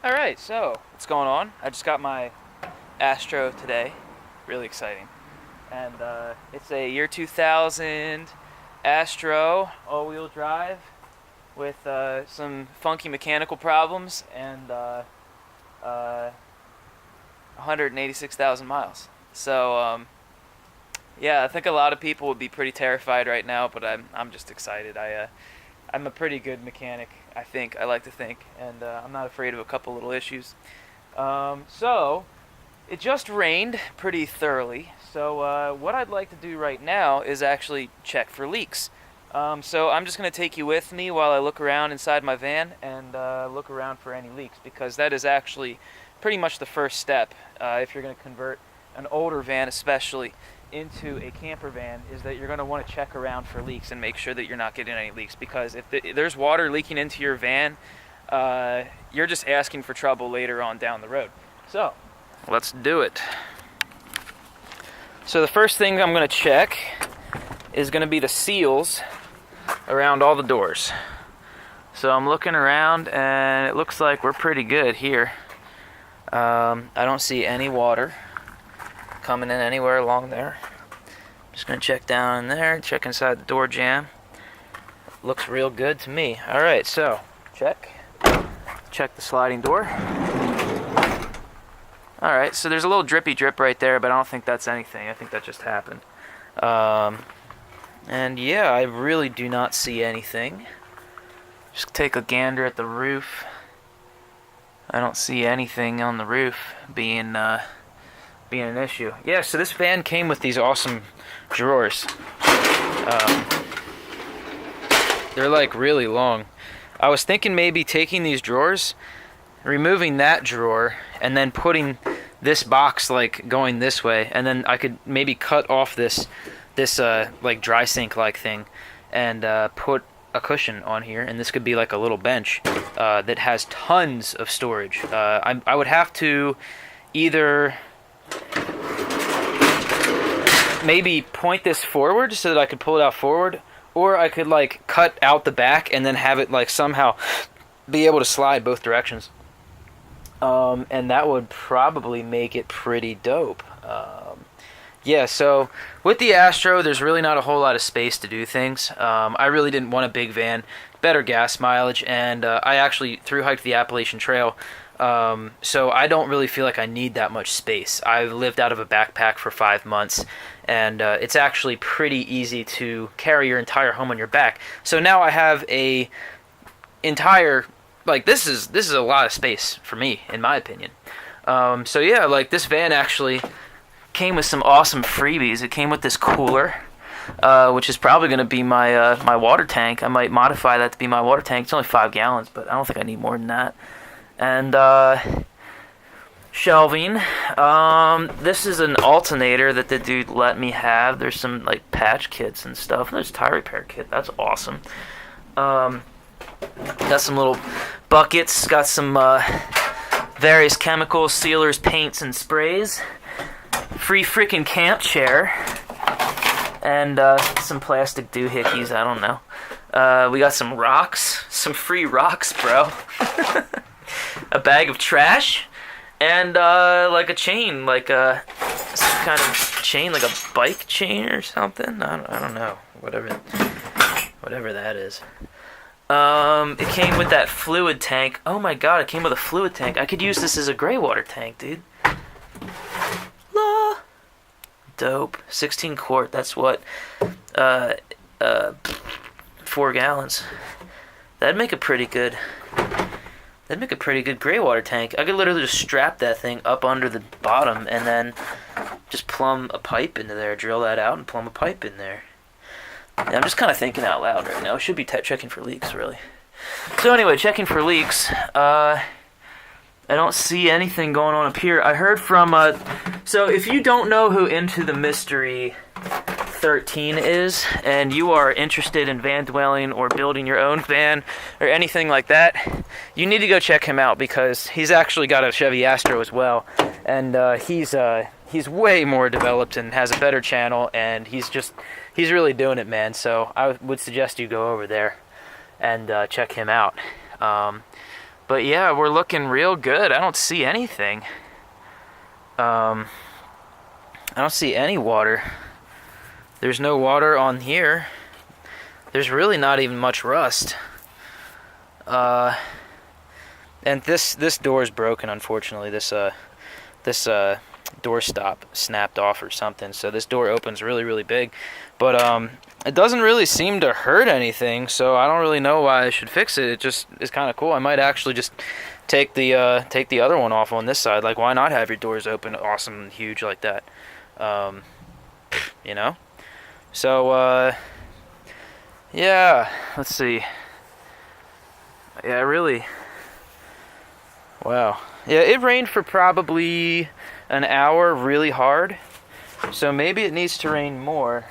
Alright, so what's going on? I just got my Astro today. Really exciting. And it's a year 2000 Astro all-wheel drive with some funky mechanical problems and 186,000 miles. So yeah, I think a lot of people would be pretty terrified right now, but I'm just excited. I'm a pretty good mechanic, I think. I like to think, and I'm not afraid of a couple little issues. So it just rained pretty thoroughly. So what I'd like to do right now is actually check for leaks. So I'm just going to take you with me while I look around inside my van and look around for any leaks, because that is actually pretty much the first step if you're going to convert an older van especially into a camper van, is that you're going to want to check around for leaks and make sure that you're not getting any leaks, because if there's water leaking into your van, you're just asking for trouble later on down the road. So let's do it. So the first thing I'm going to check is going to be the seals around all the doors. So I'm looking around and it looks like we're pretty good here. I don't see any water coming in anywhere along there. Just gonna check down in there, check inside the door jamb. Looks real good to me. Alright, so check the sliding door. Alright, so there's a little drippy drip right there, but I don't think that's anything. I think that just happened. And yeah, I really do not see anything. Just take a gander at the roof. I don't see anything on the roof being an issue. Yeah, so this van came with these awesome drawers. They're like really long. I was thinking maybe taking these drawers, removing that drawer, and then putting this box like going this way, and then I could maybe cut off this like dry sink like thing and put a cushion on here, and this could be like a little bench that has tons of storage. I would have to either maybe point this forward so that I could pull it out forward, or I could like cut out the back and then have it like somehow be able to slide both directions. And that would probably make it pretty dope. Yeah, so with the Astro, there's really not a whole lot of space to do things. I really didn't want a big van, better gas mileage, and I actually thru-hiked the Appalachian Trail, so I don't really feel like I need that much space. I've lived out of a backpack for 5 months, and it's actually pretty easy to carry your entire home on your back. So now I have a entire, like, this is a lot of space for me, in my opinion. So yeah, like, this van actually came with some awesome freebies. It came with this cooler, which is probably going to be my my water tank. I might modify that to be my water tank. It's only 5 gallons, but I don't think I need more than that. And shelving. This is an alternator that the dude let me have. There's some like patch kits and stuff. There's a tire repair kit. That's awesome. Got some little buckets. Got some various chemicals, sealers, paints, and sprays. Free freaking camp chair, and some plastic doohickeys, I don't know. We got some rocks, some free rocks, bro. A bag of trash, and like a chain, like some kind of chain, like a bike chain or something. I don't know, whatever that is. It came with that fluid tank. Oh my god, it came with a fluid tank. I could use this as a gray water tank, dude. Dope. 16 quart, that's what? 4 gallons. That'd make a pretty good gray water tank. I could literally just strap that thing up under the bottom and then just plumb a pipe into there, drill that out and plumb a pipe in there. Yeah, I'm just kind of thinking out loud right now. I should be checking for leaks, really. So anyway, checking for leaks. I don't see anything going on up here. I heard from, so if you don't know who Into the Mystery 13 is, and you are interested in van dwelling or building your own van or anything like that, you need to go check him out, because he's actually got a Chevy Astro as well, and he's way more developed and has a better channel, and he's really doing it, man. So I would suggest you go over there and check him out. But yeah, we're looking real good. I don't see anything. I don't see any water. There's no water on here. There's really not even much rust. And this door is broken, unfortunately. This door stop snapped off or something. So this door opens really, really big. But it doesn't really seem to hurt anything, so I don't really know why I should fix it. It just is kind of cool. I might actually just take the other one off on this side. Like, why not have your doors open awesome and huge like that? You know? So, yeah, let's see. Yeah, really. Wow. Yeah, it rained for probably an hour really hard. So maybe it needs to rain more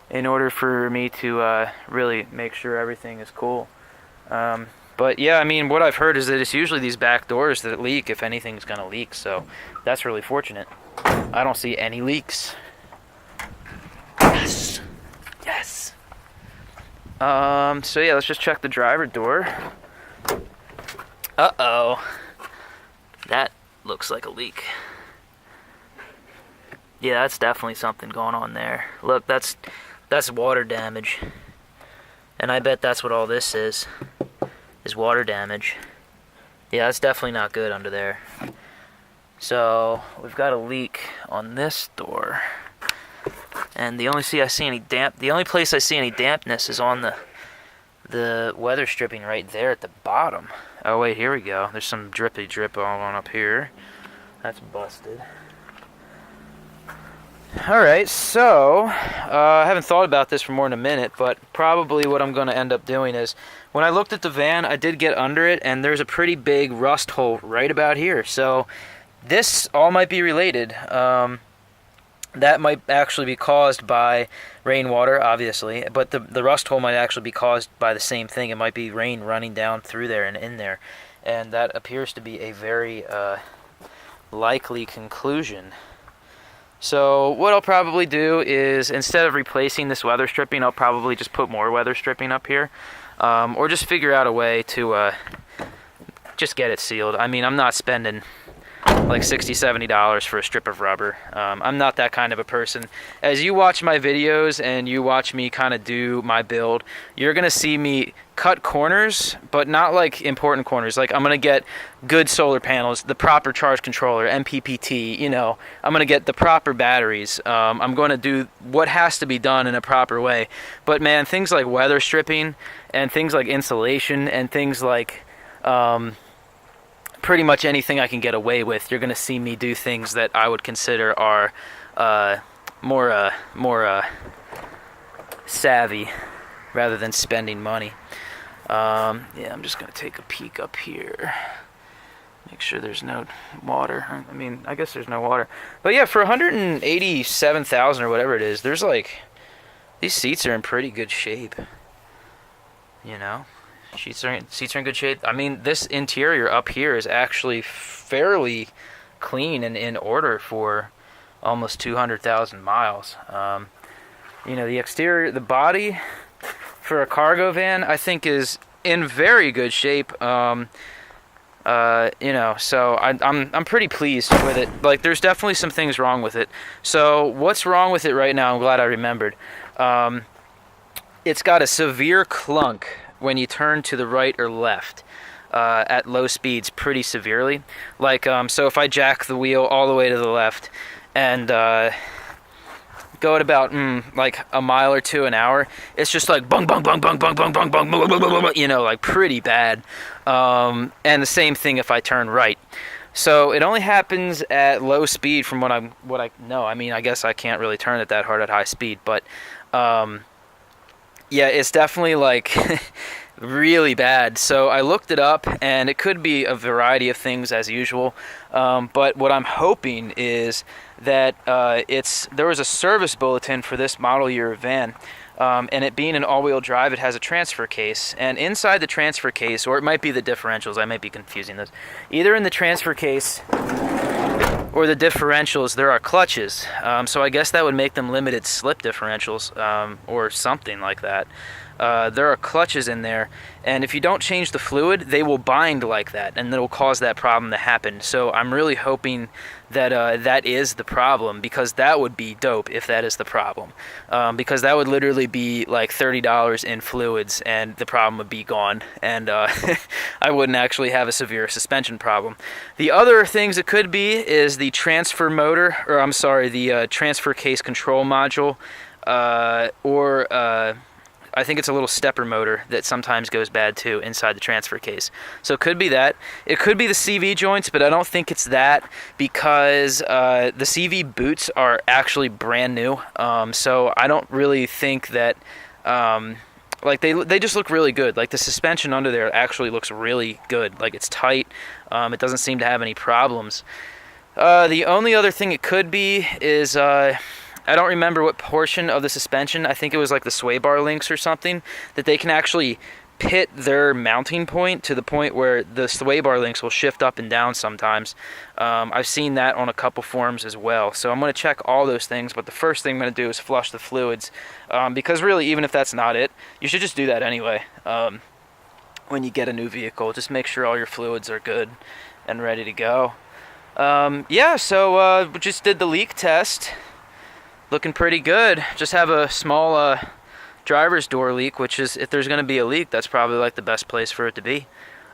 in order for me to really make sure everything is cool. But yeah, I mean, what I've heard is that it's usually these back doors that leak if anything's gonna leak. So that's really fortunate. I don't see any leaks. Yes. Yes. So yeah, let's just check the driver door. Uh-oh. That looks like a leak. Yeah, that's definitely something going on there. Look, that's water damage. And I bet that's what all this is water damage. Yeah, that's definitely not good under there. So, we've got a leak on this door. And the only place I see any dampness is on the weather stripping right there at the bottom. Oh wait, here we go. There's some drippy drip all on up here. That's busted. Alright, so, I haven't thought about this for more than a minute, but probably what I'm going to end up doing is, when I looked at the van, I did get under it, and there's a pretty big rust hole right about here. So, this all might be related. That might actually be caused by rainwater, obviously, but the rust hole might actually be caused by the same thing. It might be rain running down through there and in there, and that appears to be a very likely conclusion. So what I'll probably do is, instead of replacing this weather stripping, I'll probably just put more weather stripping up here, or just figure out a way to just get it sealed. I mean, I'm not spending like $60, $70 for a strip of rubber. I'm not that kind of a person. As you watch my videos and you watch me kind of do my build, you're going to see me cut corners, but not like important corners. Like, I'm going to get good solar panels, the proper charge controller, MPPT, you know. I'm going to get the proper batteries. I'm going to do what has to be done in a proper way. But man, things like weather stripping and things like insulation and things like pretty much anything I can get away with, you're going to see me do things that I would consider are more savvy rather than spending money. Yeah, I'm just going to take a peek up here. Make sure there's no water. I mean, I guess there's no water. But yeah, for $187,000 or whatever it is, there's like, these seats are in pretty good shape. You know? Seats are in good shape. I mean, this interior up here is actually fairly clean and in order for almost 200,000 miles. You know, the exterior, the body for a cargo van, I think is in very good shape. You know, so I'm pretty pleased with it. Like, there's definitely some things wrong with it. So what's wrong with it right now? I'm glad I remembered. It's got a severe clunk when you turn to the right or left at low speeds pretty severely. Like, so if I jack the wheel all the way to the left and go at about like a mile or two an hour, it's just like bung, bung, bung, bung, bung, bung, bung, bung, bung, bung, bung, bung, you know, like pretty bad. And the same thing if I turn right. So it only happens at low speed from what I know. I mean, I guess I can't really turn it that hard at high speed, but yeah, it's definitely like really bad. So I looked it up, and it could be a variety of things as usual. But what I'm hoping is that there was a service bulletin for this model year van. And it being an all-wheel drive, it has a transfer case. And inside the transfer case, or it might be the differentials, I might be confusing those. Either in the transfer case or the differentials, there are clutches. So I guess that would make them limited slip differentials, or something like that. there are clutches in there, and if you don't change the fluid, they will bind like that, and it'll cause that problem to happen. So I'm really hoping that that is the problem, because that would be dope if that is the problem, because that would literally be like $30 in fluids, and the problem would be gone, and I wouldn't actually have a severe suspension problem. The other things it could be is the transfer motor, or I'm sorry, the transfer case control module, or I think it's a little stepper motor that sometimes goes bad too inside the transfer case. So it could be that. It could be the CV joints, but I don't think it's that, because the CV boots are actually brand new. So I don't really think that, like they just look really good. Like the suspension under there actually looks really good. Like it's tight. It doesn't seem to have any problems. The only other thing it could be is, I don't remember what portion of the suspension, I think it was like the sway bar links or something, that they can actually pit their mounting point to the point where the sway bar links will shift up and down sometimes. I've seen that on a couple forums as well. So I'm going to check all those things, but the first thing I'm going to do is flush the fluids, because really, even if that's not it, you should just do that anyway. When you get a new vehicle, just make sure all your fluids are good and ready to go. Yeah, so we just did the leak test. Looking pretty good. Just have a small driver's door leak, which is, if there's going to be a leak, that's probably like the best place for it to be.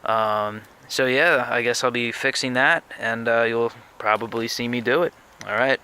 So yeah, I guess I'll be fixing that, and you'll probably see me do it. All right.